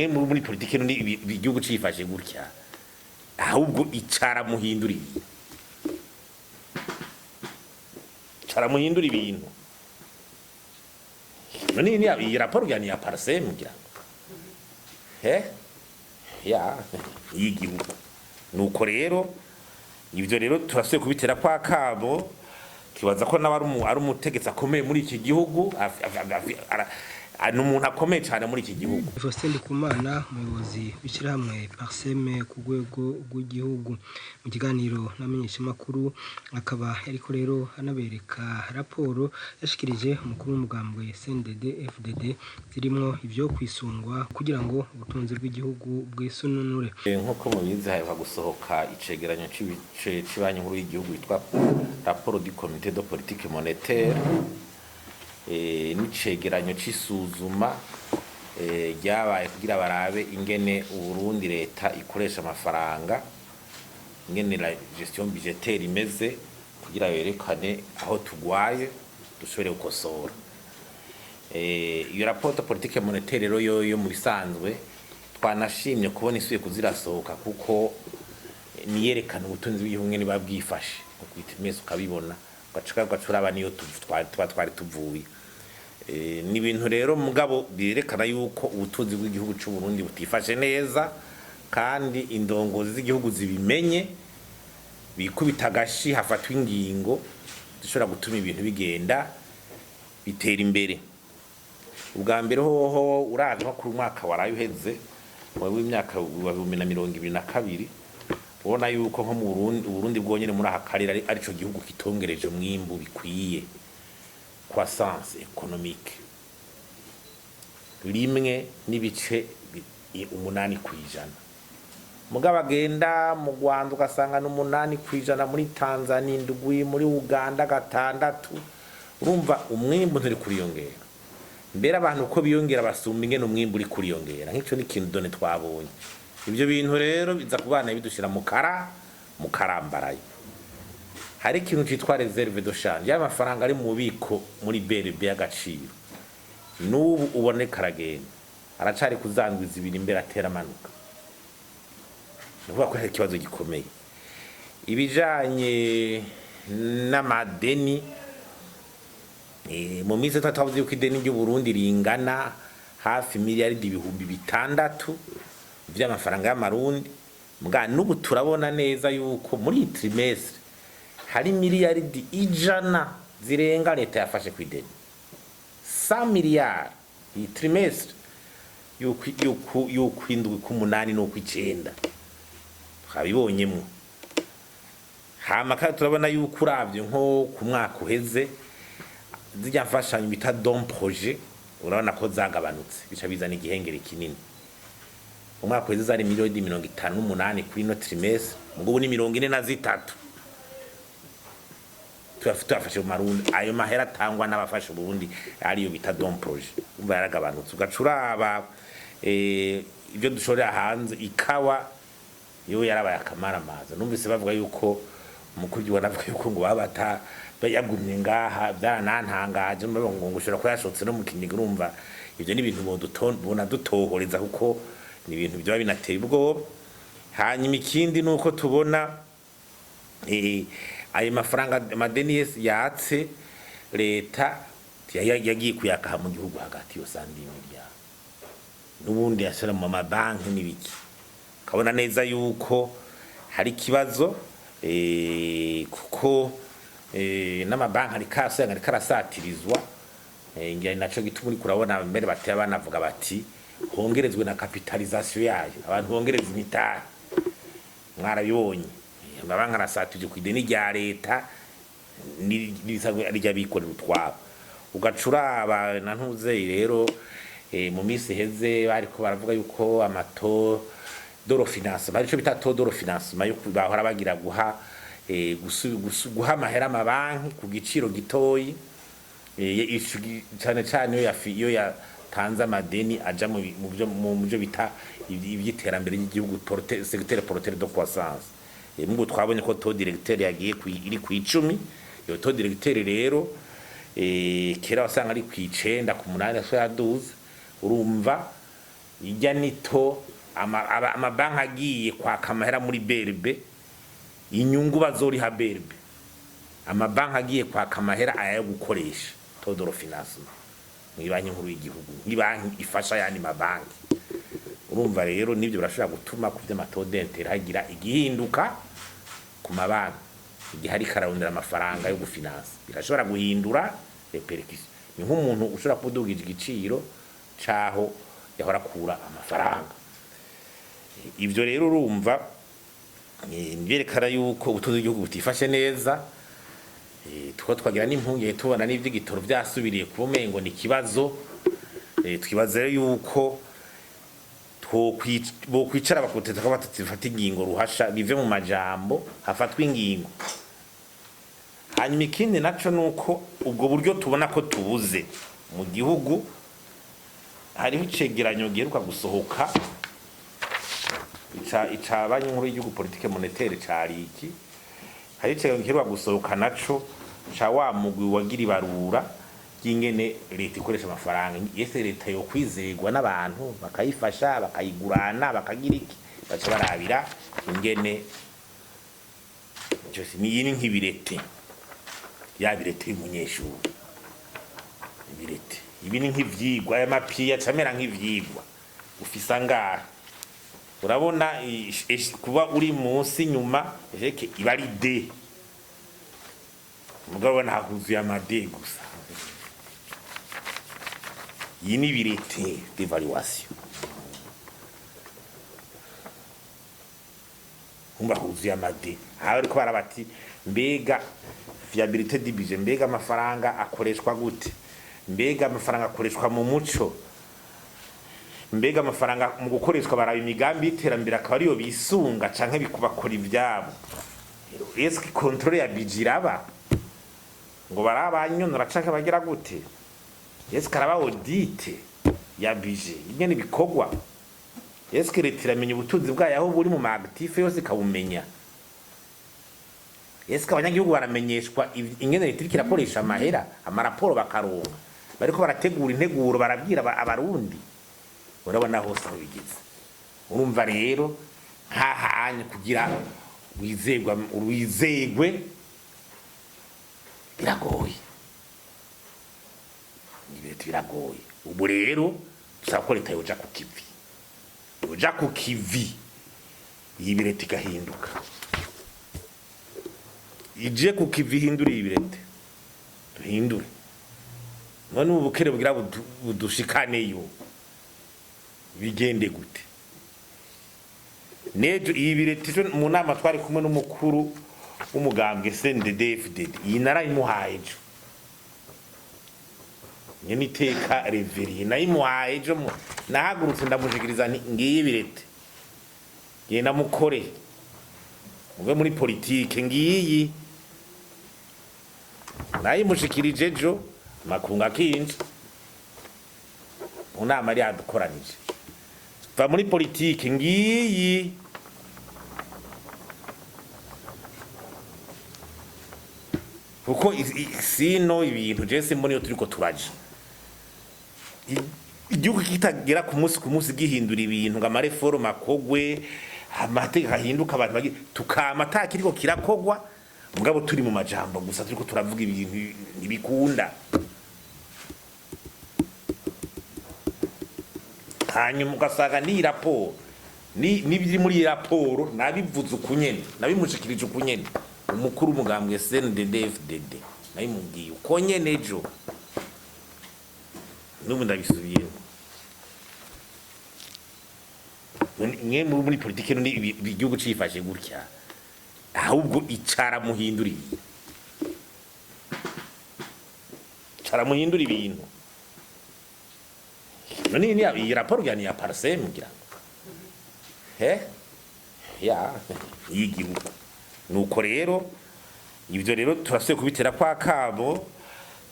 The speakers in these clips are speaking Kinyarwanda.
none muri politike none igihugu cifashe gutya ahubwo icara muhindura ibintu none ni iyi raporo yani ya Parsem ngira ya y'igihugu nuko rero ivyo rero turasuye kubitera kwa kabo kibaza ko nawe ari umutegetsi akomeye muri iki gihugu n'umuntu akomeye cyane muri iki gihugu. Faustin Ndikumana umuyobozi w'ishyirahamwe Parsem ku rwego rw'igihugu mu kiganiro n'amenyeshamakuru akaba ariko rero anabereka raporo yashikirije umukuru w'umugambwe CNDD FDD zirimo ivyo kwisungwa kugira ngo ubutunzi bw'igihugu bwisununure. Nk'uko mubizi haheruka gusohoka icegeranyo c'Ibanki Nkuru y'Igihugu yitwa Rapport du Comité de Politique Monétaire n'icegeranyo c'isuzuma ryabaye kugira barabe ingene Uburundi leta ikoresha amafaranga ingene la gestion budgétaire imeze kugira yerekane aho tugwaye dushobore gukosora. Iyo rapport politique monétaire rero yo mu bisanzwe twanashimye kubona isuye kuzirasohoka kuko niyerekana ubutunzi bw'igihugu ngene babwifashe kwitmese ukabibona gacuraba niyo twari tuvuye. Ni ibintu rero mugabo birerekana yuko ubutunzi bw'igihugu cy'u Burundi butifashe neza kandi indongozi z'igihugu zibimenye bikubita gashi hafatwa ingingo zishobora gutuma ibintu bigenda bitera imbere. Ubwa mbere hoho uraje nko ku mwaka waraye uheze w'imyaka 2022 ubona yuko nko mu Burundi bwonyene muri akarira arico gihugu kitongereje mwimbu bikwiye croissance économique rimwe n'ibice 8%. Mugabo agenda mu Rwanda ugasanga n'8% muri Tanzania indugwi muri Uganda 6. Urumva umwimbu nturi kuriyongera mbere abantu uko biyongera basumba ingene umwimbu uri kuriyongera nk'ico ni kintu done twabonye. Ibyo bintu rero biza kubana bidushira mu karambaraye. Hari ikintu citwa reserve de change y'amafaranga ari mu bubiko muri BRB y'agaciro n'ubu uboneka aragenda aracari kuzandwiza ibiri imbere atera amanuka. Nuvuga ko hari ikibazo gikomeye ibijanye n'amadeni. Mu minsi tutavuze yuko ideni ry'u Burundi ringana hafi miliyaridi 600 vy'amafaranga y'amarundi. Mga n'ubu turabona neza yuko muri trimestre hari miliyaridi 100 zirenga leta yafashe ku ideni 100 miliyari iyi trimestre yuko indwi ku 8 no ku 9 twabibonyemo. Hama kandi turabona yuko uravye nko ku mwaka uheze zijya mfashanyo bita don projet urabona ko zagabanutse bica bizana igihengere kinini. Umwaka uheze zari miliyoni 58 kuri no trimestre mugo ni 43 twafashe mu Marundi. Ayo mahera atangwa n'abafashe Burundi ariyo bita don projet umva yaragabanutse. Ugacuraba ibyo dushorera hanze ikawa yo yarabaye akamaramaza. Numvise bavuga yuko umukuru w'Igihugu avuga yuko ngo babata bayagumye ngaha byanantangaje ngo ngushora ko yashotse no mu Kinigi. Urumva ibyo ni ibintu bona dutohoreza kuko ni ibintu byo binateye ubwoba. Hanyuma ikindi nuko tubona ayo mafaranga amadeni yatse leta yagiye kuyakaha mu gihugu hagati yo sandi miliyari n'ubundi yashara mu mabanki n'ibiki. Kabona neza yuko hari kibazo kuko n'amabanki ari karasatirizwa ngira naco gituma uri kurabona mbere bateye banavuga bati hongerezwe na capitalisation yayo abantu hongereza imitari. Mwarabibonye amabanki arasatije ku ideni rya leta n'ibisabwe ari byabikorera utwabo. Ugacuraba na ntuze rero mu minsi heze bariko baravuga yuko amato doro finance bari cyo bita doro finance mayo bahora bagira guha amahera amabanki ku giciro gitoyi cyane cyane yo yatanze amadeni aja mu byo bita iby'iterambere ry'igihugu secteur porteur de croissance. Mungu twabonye ko to directeur yagiye iri ku 10 yo to directeur rero kera wasanga ari ku 9 ku 8 so ya 12. Urumva ijya nito amabanki agiye kwaka amahera muri BRB inyungu bazoriha BRB amabanki agiye kwaka amahera aya yo gukoresha todoro financement mwibanki nkuru y'igihugu n'ibanki ifasha yani mabanki urumva rero nibyo birashobora gutuma ku by'amatodentera hagira igihinduka ku mabanki igihe hari kararondera amafaranga yo gufinansa birashobora guhindura repercussion ni nk'umuntu ushobora kudugije igiciro caho yahora kura amafaranga ivyo rero urumva byerekana yuko ubutunzi bw'igihugu butifashe neza tuko twagira n'impunge tubona n'ivy'igitoro byasubiriye kubumengo ni kibazo twibaza rero yuko bokwicara bakoteza ko batazifata ingingo ruhasha bive mu majambo hafatwa ingingo hanyuma ikindi naco nuko ubwo buryo tubona ko tubuze mu gihugu hariho icegeranyo giheruka gusohoka ica banki nkuru y'igihugu politique monétaire cari iki hari icegeranyo giheruka gusohoka naco ca wa mugwi wagira ibarura ry'ingene leta ikoresha amafaranga yese leta yo kwizegwa n'abantu bakayifasha bakayigurana bakagira iki baca barabira ingene cyose ni yini nk'ibirete yabirete y'umunyeshuri ibirete ibi ni nk'ivyigwa aya mapiya camera nk'ivyigwa ufisa ngara urabona kuba uri munsi nyuma jeke ibari D mugabo nahuzuye amade gusa iyi ni birete d'evaluation huzuye amade aha ariko barabati mbega viabilité du budget mbega amafaranga akoreshwa gute mbega amafaranga akoreshwa mu muco mbega amafaranga mu gukoreshwa baraba imigambi y'iterambere akaba ariyo bisunga canke bikubakora ivyabo eske controle ya budget iraba ngo barabanyonora canke bagira gute eske araba audit ya budget ingene bikogwa eske leta iramenya ubutunzi bwayo aho buri mu maactif yose ikabumenya eske abanyagihugu baramenyeshwa ingene leta iriko irakoresha amahera amaraporo bakaronka bariko barategura integuro barabwira abarundi urabona hose aho bigeze urumva rero hahanye kugira wizegwe biragoye biragoye ubu rero dusaba ko leta yoja ku kivi y'ibirete igahinduka ije ku kivi hindura ibirete duhindure none ubu bukere bugira budushikaneyo bigende gute nejo ibirete mu nama twari kumwe n'umukuru w'umugambwe CNDD-FDD iyi narayimuhaye ejo nyene iteka reveriye nayimuhaye ejo nahagurutse ndamushikiriza ngiye ibirete genda mukore muve muri politike ngiyi nayimushikirije ejo makunga kinje mu nama ari yadukoranije va muri politike ngiyi kuko sino ibintu jese mbone yo turiko turaje igihugu kitagera ku munsi gihindura ibintu ngo amareforme akogwe amateka ahinduka abantu bagi tukama atakiriko kirakogwa mugabo turi mu majambo gusa turiko turavuga ibintu ntibikunda hanyuma ugasanga ni raporo n'ibiri muri raporo nabivuze ukunyene nabimushikirije ukunyene umukuru umugambwe CNDD-FDD nabimubwiye uko nyene ejo n'ubu ndabisubiyeho mwe muri politike none igihugu cifashe gutya ahubwo icara muhindura ibintu none ni iyi raporo ya Parsem ngira ya y'igihugu nuko rero ivyo rero turasuye kubitera kwa kabo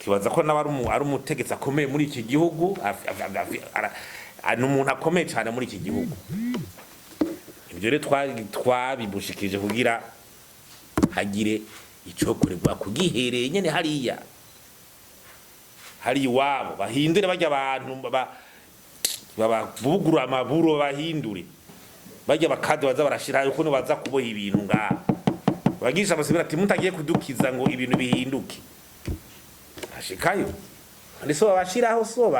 kibaza ko nawe ari umutegetsi akomeye muri iki gihugu umuntu akomeye cyane muri iki gihugu ivyo rero twabibushikirije kugira hagire ico kuregwa kugihereye nyene hari iwabo bahindure bajya abantu babugura amaburo bahindure bajya bakade baza barashira uko baza kuboha ibintu ngaha bagisha basubira ati mutagiye kudukiza ngo ibintu bihinduke ashikayo ndiso babashiraho so